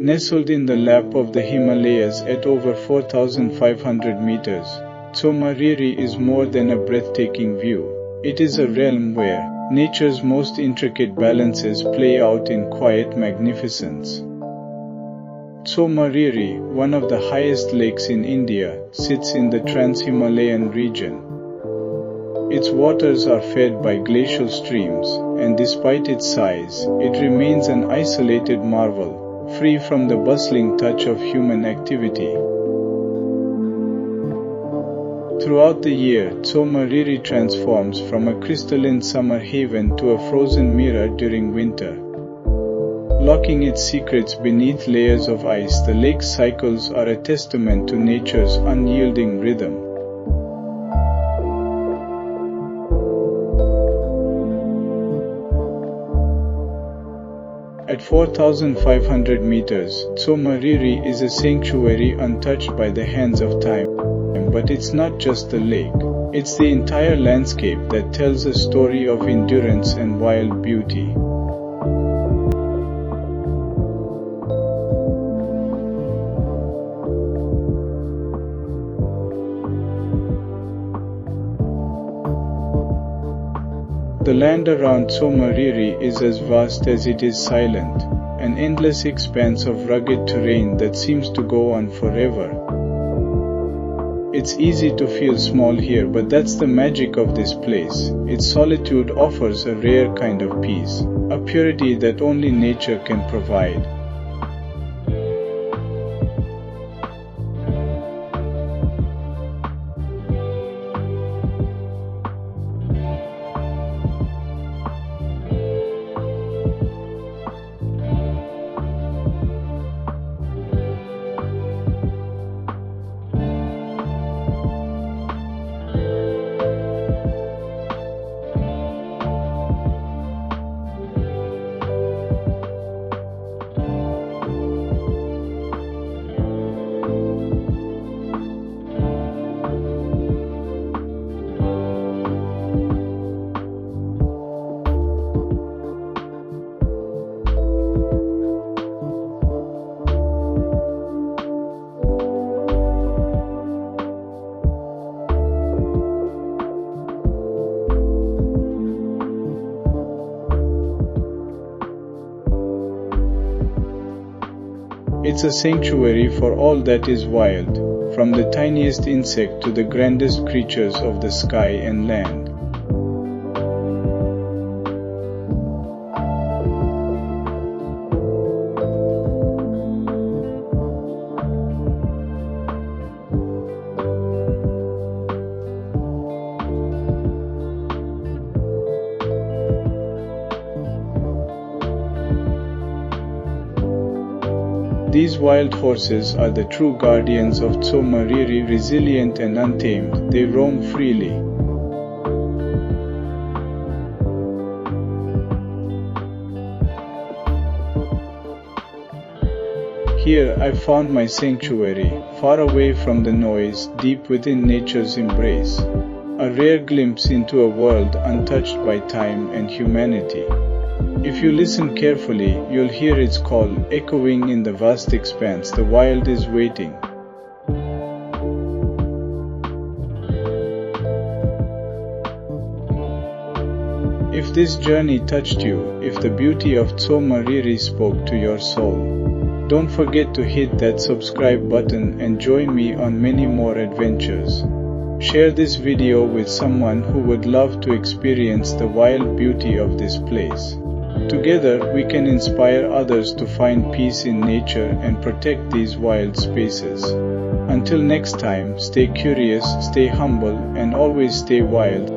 Nestled in the lap of the Himalayas at over 4,500 meters, Tso Moriri is more than a breathtaking view. It is a realm where nature's most intricate balances play out in quiet magnificence. Tso Moriri, one of the highest lakes in India, sits in the Trans-Himalayan region. Its waters are fed by glacial streams, and despite its size, it remains an isolated marvel, free from the bustling touch of human activity. Throughout the year, Tso Moriri transforms from a crystalline summer haven to a frozen mirror during winter. Locking its secrets beneath layers of ice, the lake's cycles are a testament to nature's unyielding rhythm. At 4,500 meters, Tso Moriri is a sanctuary untouched by the hands of time. But it's not just the lake. It's the entire landscape that tells a story of endurance and wild beauty. The land around Tso Moriri is as vast as it is silent, an endless expanse of rugged terrain that seems to go on forever. It's easy to feel small here, but that's the magic of this place. Its solitude offers a rare kind of peace, a purity that only nature can provide. It's a sanctuary for all that is wild, from the tiniest insect to the grandest creatures of the sky and land. These wild horses are the true guardians of Tso Moriri, resilient and untamed. They roam freely. Here I found my sanctuary, far away from the noise, deep within nature's embrace. A rare glimpse into a world untouched by time and humanity. If you listen carefully, you'll hear its call echoing in the vast expanse. The wild is waiting. If this journey touched you, if the beauty of Tso Moriri spoke to your soul, don't forget to hit that subscribe button and join me on many more adventures. Share this video with someone who would love to experience the wild beauty of this place. Together, we can inspire others to find peace in nature and protect these wild spaces. Until next time, stay curious, stay humble, and always stay wild.